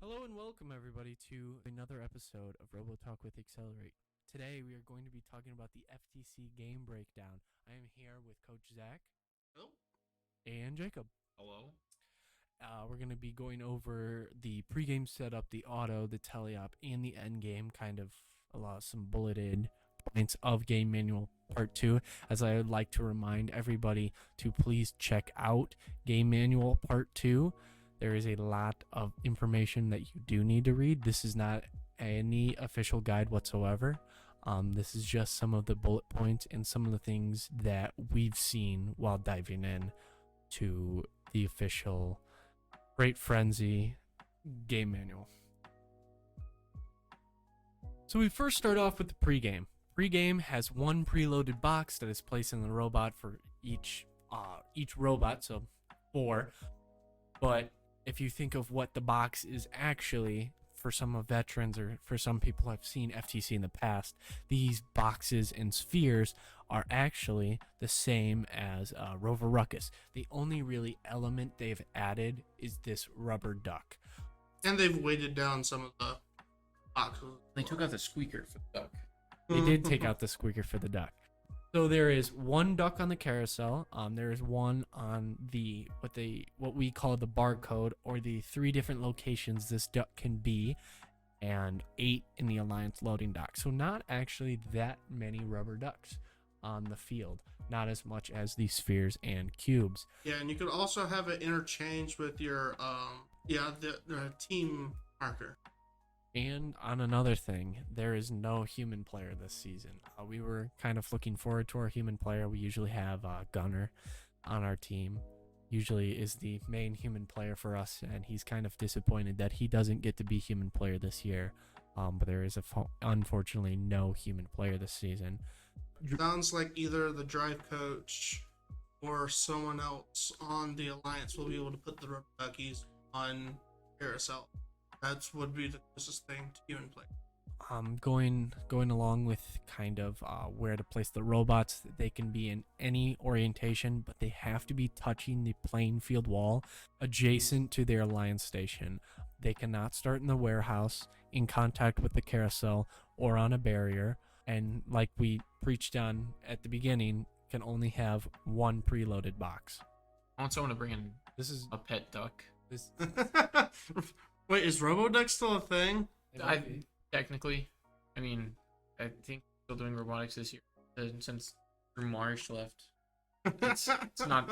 Hello and welcome everybody to another episode of Robo Talk with XLR8. Today we are going to be talking about the FTC game breakdown. I am here with Coach Zach. Hello. And Jacob. Hello. We're going to be going over the pregame setup, the auto, the teleop, and the end game, kind of some bulleted points of game manual part 2, as I would like to remind everybody to please check out game manual part 2. There is a lot of information that you do need to read. This is not any official guide whatsoever. This is just some of the bullet points and some of the things that we've seen while diving in to the official Great Frenzy game manual. So we first start off with the pregame. Pregame has one preloaded box that is placed in the robot for each robot, so 4. But if you think of what the box is actually, for some of veterans or for some people who have seen FTC in the past, these boxes and spheres are actually the same as Rover Ruckus. The only really element they've added is this rubber duck. And they've weighted down some of the boxes. They took out the squeaker for the duck. They did take out the squeaker for the duck. So there is one duck on the carousel. There is one on the what we call the barcode, or the 3 different locations this duck can be, and 8 in the Alliance loading dock. So not actually that many rubber ducks on the field. Not as much as the spheres and cubes. Yeah, and you could also have it interchanged with your the team marker. And on another thing, there is no human player this season. We were kind of looking forward to our human player. We usually have Gunner on our team. Usually is the main human player for us, and he's kind of disappointed that he doesn't get to be human player this year. But there is unfortunately no human player this season. Sounds like either the drive coach or someone else on the Alliance will be able to put the rubber duckies on carousel. That would be the closest thing to human play. Going along with kind of where to place the robots. They can be in any orientation, but they have to be touching the playing field wall adjacent to their Alliance station. They cannot start in the warehouse, in contact with the carousel, or on a barrier. And like we preached on at the beginning, can only have one preloaded box. I want someone to bring in This is a pet duck. this. Wait, is RoboDuck still a thing? Technically, I mean, I think still doing robotics this year since Drew Marsh left. It's not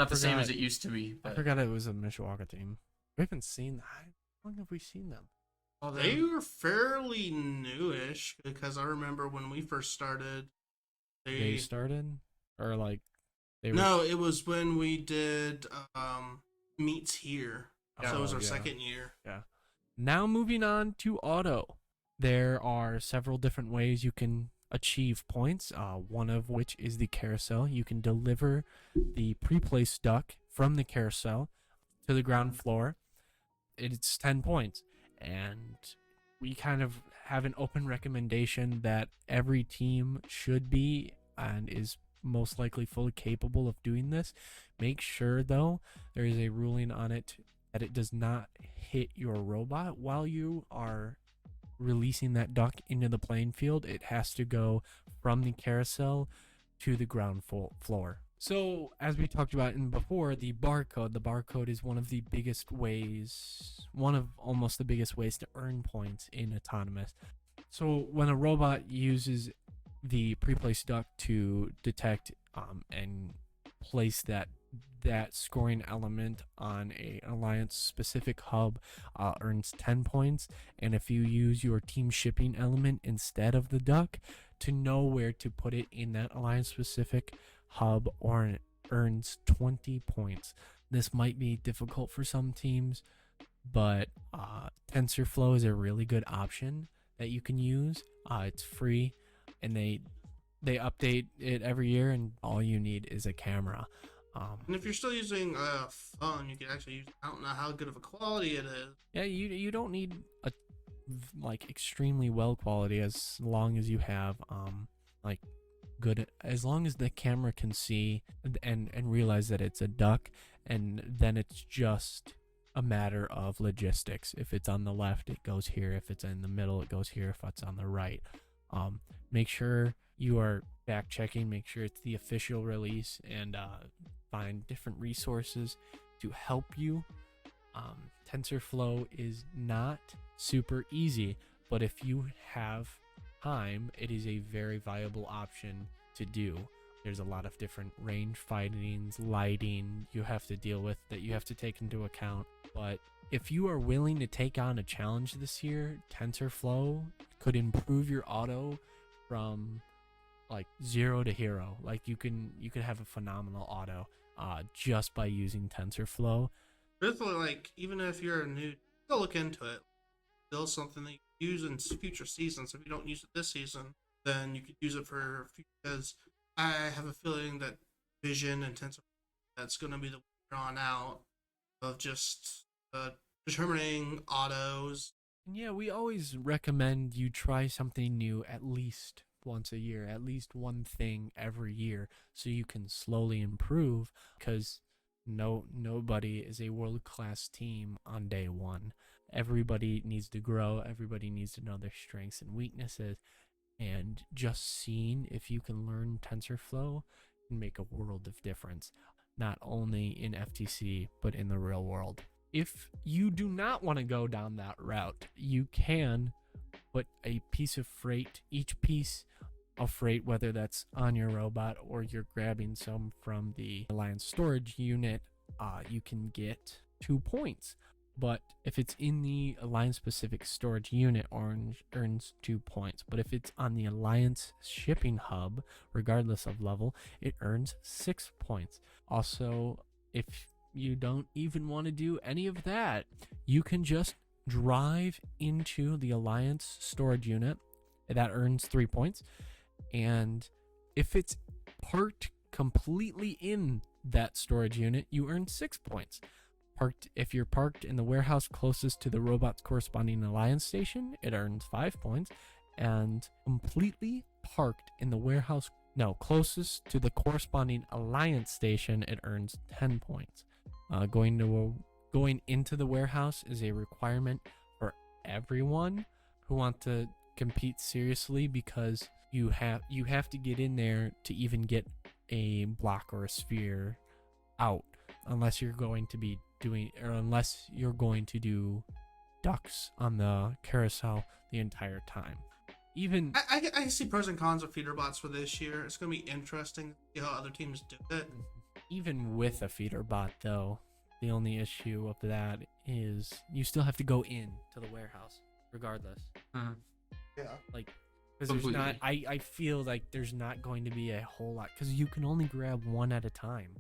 the same as it used to be. I But forgot it was a Mishawaka team. We haven't seen that. How long have we seen them? They were fairly newish, because I remember when we first started. They started, or like they were. No, it was when we did meets here. So it was our second year. Yeah. Now moving on to auto. There are several different ways you can achieve points. One of which is the carousel. You can deliver the pre-placed duck from the carousel to the ground floor. It's 10 points. And we kind of have an open recommendation that every team should be and is most likely fully capable of doing this. Make sure, though, there is a ruling on it that it does not hit your robot while you are releasing that duck into the playing field. It has to go from the carousel to the ground floor. So, as we talked about before, the barcode is one of the biggest ways, one of almost the biggest ways to earn points in Autonomous. So, when a robot uses the pre-placed duck to detect and place that scoring element on a Alliance specific hub, earns 10 points. And if you use your team shipping element instead of the duck, to know where to put it in that Alliance specific hub, or earns 20 points. This might be difficult for some teams, but TensorFlow is a really good option that you can use. It's free, and they update it every year, and all you need is a camera. And if you're still using a phone, you can actually use. I don't know how good of a quality it is. Yeah, you don't need a extremely well quality, as long as you have good, as long as the camera can see and realize that it's a duck, and then it's just a matter of logistics. If it's on the left, it goes here. If it's in the middle, it goes here. If it's on the right, make sure you are fact checking. Make sure it's the official release, and find different resources to help you. TensorFlow is not super easy, but if you have time, it is a very viable option to do. There's a lot of different range findings, lighting you have to deal with that you have to take into account. But if you are willing to take on a challenge this year, TensorFlow could improve your auto from like 0 to hero. Like you can have a phenomenal auto just by using TensorFlow. Truthfully, like, even if you're a new, still look into it. Still something that you can use in future seasons. If you don't use it this season, then you could use it for future, because I have a feeling that Vision and TensorFlow, that's going to be the drawn out of just determining autos. Yeah, we always recommend you try something new at least once a year, at least one thing every year, so you can slowly improve, because nobody is a world-class team on day one. Everybody needs to grow. Everybody needs to know their strengths and weaknesses. And just seeing if you can learn TensorFlow can make a world of difference, not only in FTC, but in the real world. If you do not want to go down that route, you can put a piece of freight, each piece of freight, whether that's on your robot or you're grabbing some from the Alliance storage unit, you can get 2 points. But if it's in the Alliance specific storage unit, Orange earns 2 points. But if it's on the Alliance shipping hub, regardless of level, it earns 6 points. Also, if you don't even want to do any of that, you can just drive into the Alliance storage unit. That earns 3 points. And if it's parked completely in that storage unit, you earn 6 points. If you're parked in the warehouse closest to the robot's corresponding Alliance station, it earns 5 points. And completely parked in the warehouse, closest to the corresponding Alliance station, it earns 10 points. Going into the warehouse is a requirement for everyone who want to compete seriously, because you have to get in there to even get a block or a sphere out, unless you're going to do ducks on the carousel the entire time. Even I see pros and cons of feeder bots for this year. It's going to be interesting to see how other teams do it. Even with a feeder bot, though, the only issue of that is you still have to go in to the warehouse regardless. Yeah. Like, because there's not, I feel like there's not going to be a whole lot, because you can only grab one at a time.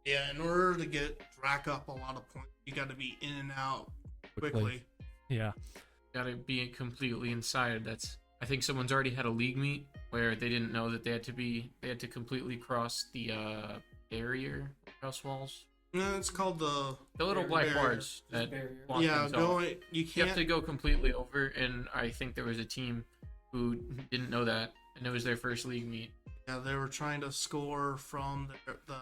Yeah, in order to rack up a lot of points, you got to be in and out quickly. Yeah. Gotta be completely inside. I think someone's already had a league meet where they didn't know that they had to completely cross the barrier house walls. No, it's called the little black barrier. bars that block Yeah, themselves. you You can't. have to go completely over, and I think there was a team who didn't know that, and it was their first league meet. Yeah, they were trying to score from the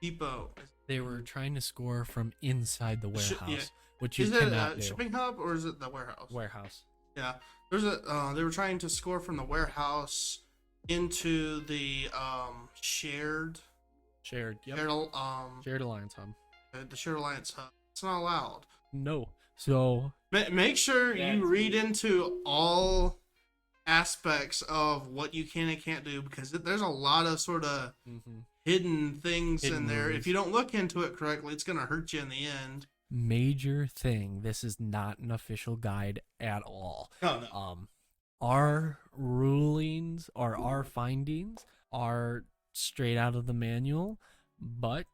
depot. They were trying to score from inside the warehouse, which you Is it cannot a do. shipping hub or is it the warehouse? Warehouse. Yeah, they were trying to score from the warehouse into the shared. Shared. Yep. Shared Alliance hub. The shared alliance hub. It's not allowed. No. So Make sure you read into all aspects of what you can and can't do, because there's a lot of sort of hidden things in there. moves. If you don't look into it correctly, it's gonna hurt you in the end. major thing. This is not an official guide at all. Oh no. Our rulings or our findings are straight out of the manual, but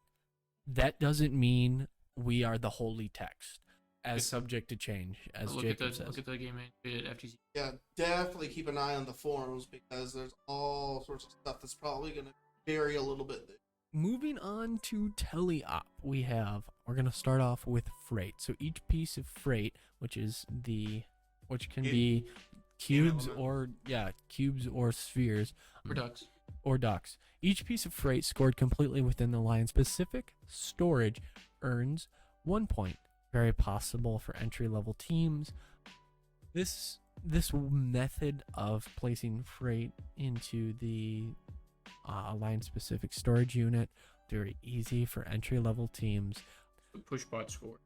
that doesn't mean we are the holy text, as subject to change, as Jacob says. Look at the game at FTC. Yeah, definitely keep an eye on the forums, because there's all sorts of stuff that's probably gonna vary a little bit. Moving on to teleop, we're going to start off with freight. So each piece of freight, which can be cubes or spheres or ducks. Each piece of freight scored completely within the line specific storage earns 1 point. very possible for entry-level teams. This method of placing freight into the alliance-specific storage unit, very easy for entry-level teams. The push bot score.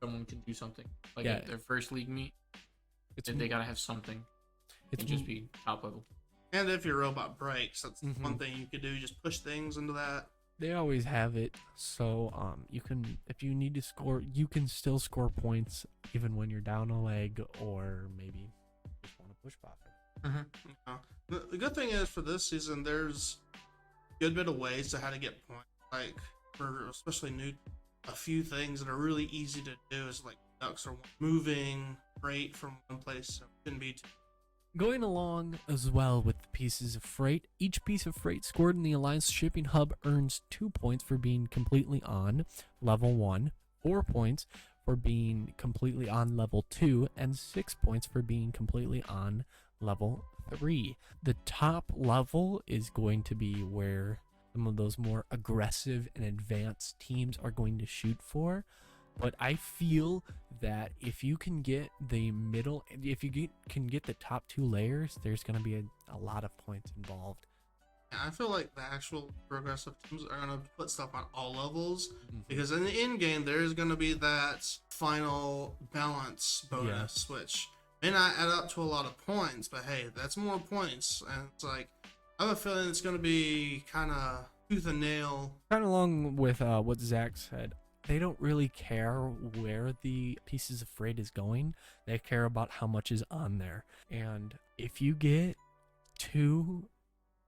Someone can do something. Like Yeah. at their first league meet, they gotta have something. It's And just be top level. And if your robot breaks, that's Mhm. one thing you could do. Just push things into that. They always have it, so you can, if you need to score, you can still score points even when you're down a leg, or maybe just want to push pop it. The good thing is for this season, there's a good bit of ways to how to get points. Like for especially a few things that are really easy to do is like ducks are moving freight from one place, so it shouldn't be too. Going along as well with the pieces of freight, each piece of freight scored in the Alliance Shipping Hub earns 2 points for being completely on level 1, 4 points for being completely on level 2, and 6 points for being completely on level 3. The top level is going to be where some of those more aggressive and advanced teams are going to shoot for. But I feel that if you can get the middle, if you can get the top 2 layers, there's going to be a lot of points involved. Yeah, I feel like the actual progressive teams are gonna put stuff on all levels because in the end game there is gonna be that final balance bonus, which may not add up to a lot of points, but hey, that's more points, and it's like I have a feeling it's gonna be kind of tooth and nail. Kind of along with what Zach said. They don't really care where the pieces of freight is going. They care about how much is on there. And if you get two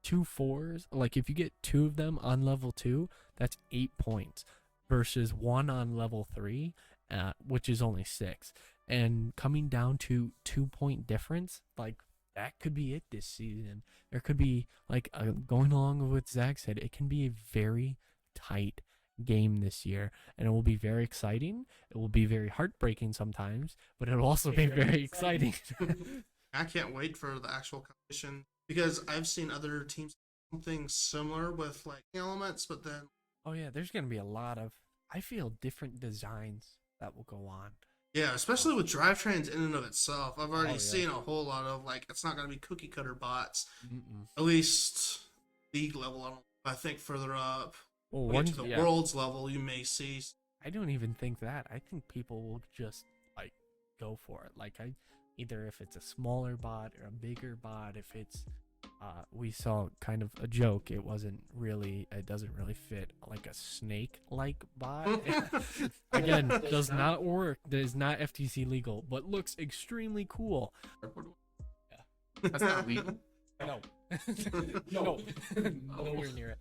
4s, like if you get 2 of them on level 2, that's 8 points versus 1 on level 3, which is only 6. And coming down to 2-point difference, like that could be it this season. There could be, like, going along with what Zach said, it can be a very tight game this year, and it will be very exciting. It will be very heartbreaking sometimes, but it will also be very exciting. I can't wait for the actual competition because I've seen other teams do something similar with like elements, but then Oh yeah, there's gonna be a lot of, I feel, different designs that will go on. yeah, especially with drivetrains in and of itself, I've already yeah. seen a whole lot of like it's not going to be cookie cutter bots, Mm-mm. at least league level. I think further up, Well, when you get to the world's level, you may see. I don't even think that. I think people will just like go for it. Like either if it's a smaller bot or a bigger bot. If it's we saw kind of a joke. It doesn't really fit like a snake-like bot. Again, does not work. That is not FTC legal, but looks extremely cool. Yeah. That's not legal. No, no, nowhere near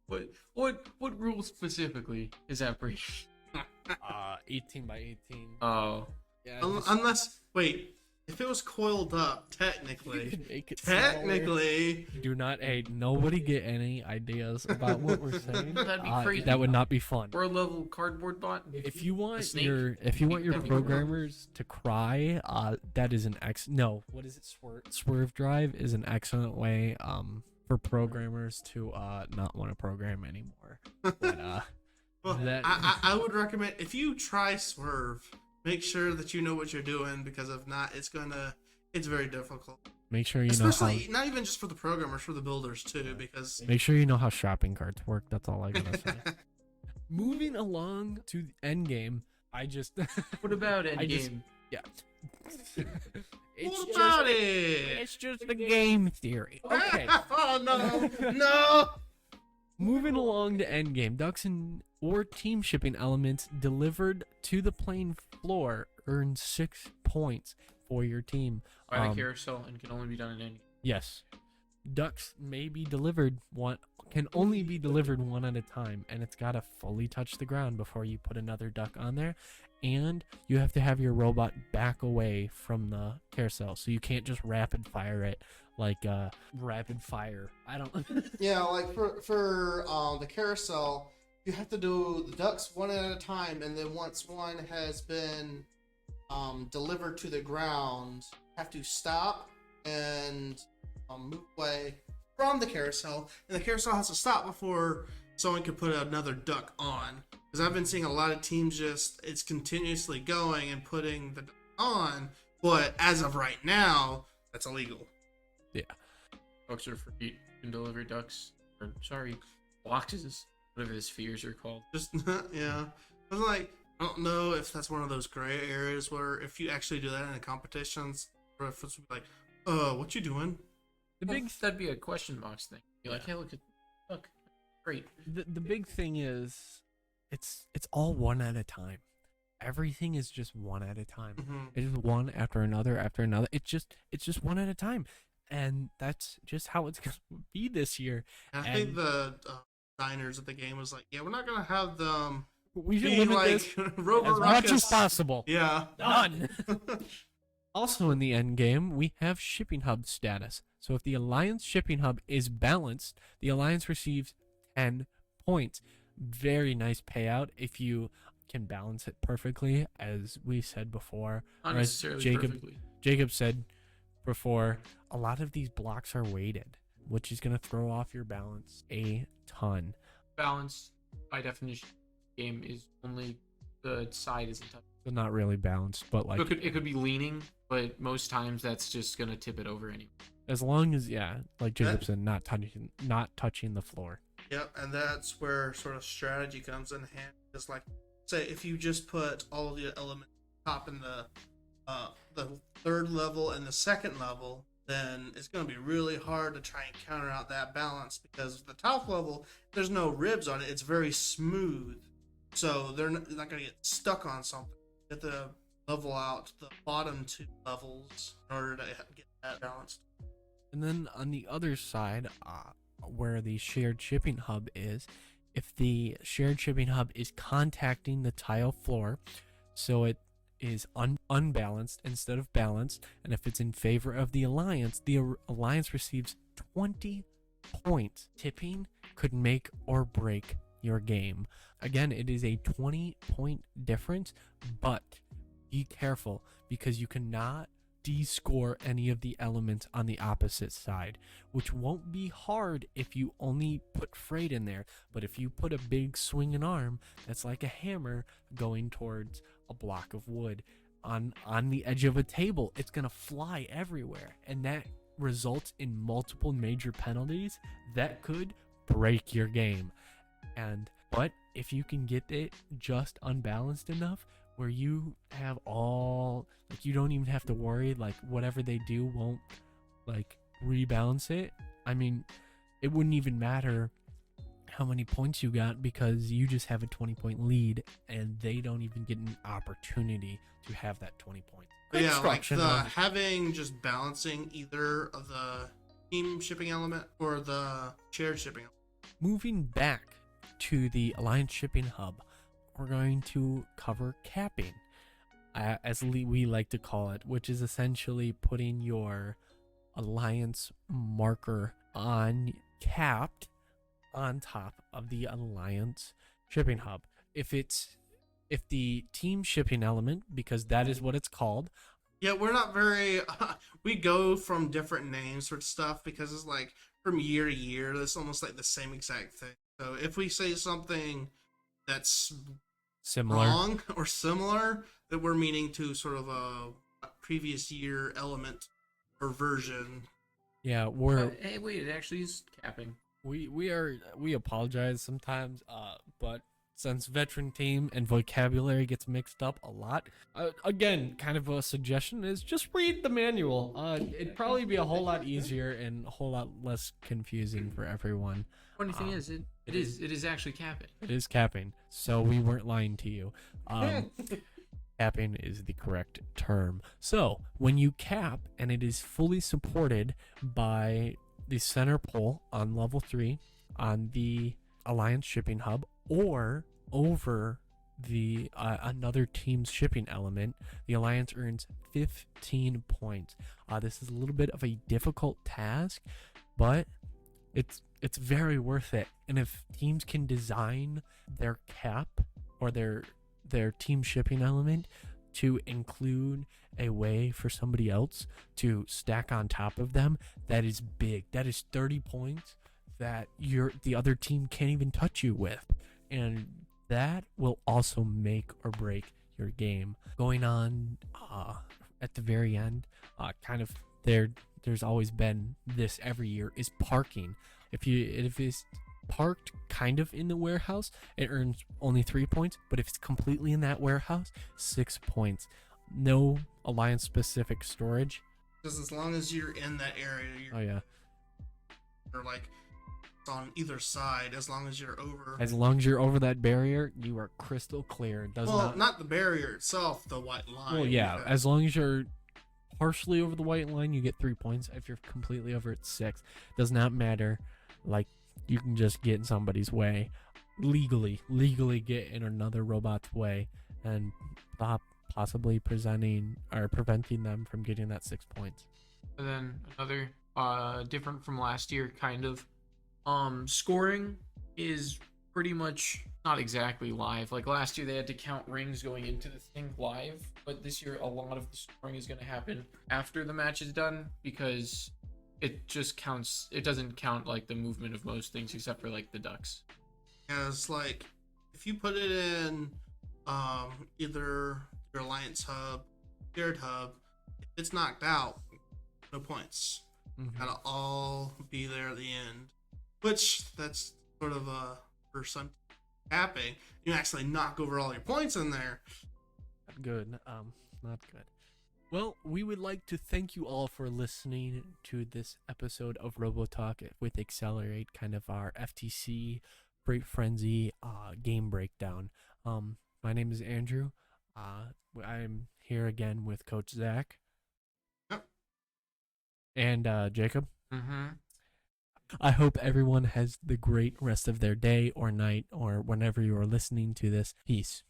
it. What rule specifically is that breach? 18 by 18. Oh. Yeah, Unless, wait, if it was coiled up, technically, make it technically, do not. Hey, nobody get any ideas about what we're saying. That'd be crazy. That would not be fun. Or a level cardboard bot. If you want snake? your That'd be programmers to cry, that is an what is it? Swerve drive is an excellent way for programmers to not want to program anymore. But well, I would recommend if you try Swerve, make sure that you know what you're doing, because if not, it's very difficult. make sure you Especially not even just for the programmers, for the builders too, because make sure you know how shopping carts work. That's all I gotta say. Moving along to the end game, What about endgame? yeah. what about it? It's just a game theory. Okay. Oh no. Moving along to endgame, ducks or team shipping elements delivered to the plane floor earn 6 points for your team. By the carousel and can only be done in endgame. Yes. Ducks can only be delivered one at a time, and it's got to fully touch the ground before you put another duck on there. And you have to have your robot back away from the carousel, so you can't just rapid fire it like rapid fire. I don't. Yeah, like for the carousel, you have to do the ducks one at a time, and then once one has been delivered to the ground, you have to stop and move away from the carousel, and the carousel has to stop before someone can put another duck on. Because I've been seeing a lot of teams it's continuously going and putting the on, but as of right now, that's illegal. Yeah. Ducks are free. You can deliver ducks. Or, sorry, boxes. Whatever the spheres are called. Just, yeah. I was like, I don't know if that's one of those gray areas where if you actually do that in the competitions, or if it's like, what you doing? That'd be a question box thing. Be like, hey, look, great. The big thing is, it's all one at a time. Everything is just one at a time. Mm-hmm. It is one after another after another. It's just one at a time, and that's just how it's gonna be this year. And I think the designers of the game was like, yeah, we're not gonna have them We should be limit like this Robo as much as Ruckus. possible. Yeah. Done. Also in the end game, we have shipping hub status. So if the Alliance shipping hub is balanced, the Alliance receives 10 points. Very nice payout if you can balance it perfectly, as we said before. Not or as necessarily perfectly. Jacob said before, a lot of these blocks are weighted, which is going to throw off your balance a ton. Balance, by definition, game is only the side isn't touching. So not really balanced, but like It could be leaning, but most times that's just gonna tip it over anyway. as long as like Jacob said, not touching the floor. Yep, and that's where sort of strategy comes in hand. Just like, say, if you just put all of the elements top in the third level and the second level, then it's going to be really hard to try and counter out that balance, because the top level, there's no ribs on it. It's very smooth, so they're not going to get stuck on something. You have to level out the bottom two levels in order to get that balanced. And then on the other side, where the shared shipping hub is, if the shared shipping hub is contacting the tile floor, so it is unbalanced instead of balanced, and if it's in favor of the Alliance receives 20 points. Tipping could make or break your game. Again, it is a 20-point difference, but be careful, because you cannot descore any of the elements on the opposite side, which won't be hard if you only put freight in there. But if you put a big swinging arm that's like a hammer going towards a block of wood on the edge of a table, it's gonna fly everywhere, and that results in multiple major penalties that could break your game. But if you can get it just unbalanced enough where you have you don't even have to worry, like whatever they do won't like rebalance it. I mean, it wouldn't even matter how many points you got, because you just have a 20-point lead and they don't even get an opportunity to have that 20 points. But yeah, like having just balancing either of the team shipping element or the shared shipping element. Moving back to the Alliance shipping hub, we're going to cover capping, as we like to call it, which is essentially putting your Alliance marker on capped on top of the Alliance shipping hub. If the team shipping element, because that is what it's called. Yeah, we're not very we go from different names for stuff because it's like from year to year it's almost like the same exact thing. So if we say something that's Similar. wrong or similar, that we're meaning to sort of a previous year element or version. Yeah, Hey, wait, it actually is capping. we apologize sometimes, but since veteran team and vocabulary gets mixed up a lot, again, kind of a suggestion is just read the manual. It'd probably be a whole lot easier and a whole lot less confusing for everyone. Funny thing is, it is actually capping. It is capping, so we weren't lying to you. Capping is the correct term. So when you cap and it is fully supported by the center pole on level 3 on the Alliance shipping hub, or over the another team's shipping element, the Alliance earns 15 points. This is a little bit of a difficult task, but it's very worth it. And if teams can design their cap or their team shipping element to include a way for somebody else to stack on top of them, that is big. That is 30 points that the other team can't even touch you with. And that will also make or break your game. Going on at the very end, kind of there's always been this every year is parking. If it's parked kind of in the warehouse, it earns only 3 points, but if it's completely in that warehouse, 6 points. No alliance specific storage. Because as long as you're in that area, Oh yeah. you're like on either side. As long as you're over. As long as you're over that barrier, you are crystal clear. It does Well, not the barrier itself, the white line. Well, yeah. because- As long as you're partially over the white line, you get 3 points. If you're completely over, it's 6. Does not matter. Like, you can just get in somebody's way legally get in another robot's way and stop possibly preventing them from getting that 6 points. And then another different from last year kind of scoring is pretty much not exactly live. Like last year they had to count rings going into the thing live, but this year a lot of the scoring is going to happen after the match is done because it just counts. It doesn't count like the movement of most things except for like the ducks. As like if you put it in either your alliance hub, shared hub, if it's knocked out, no points. Gotta all be there at the end. Which that's sort of for some tapping, you actually knock over all your points in there. Good. Not good. Well, we would like to thank you all for listening to this episode of Robo Talk with XLR8, kind of our FTC Freight Frenzy game breakdown. My name is Andrew. I'm here again with Coach Zach. Yep. And Jacob. Mm-hmm. I hope everyone has the great rest of their day or night or whenever you are listening to this. Peace.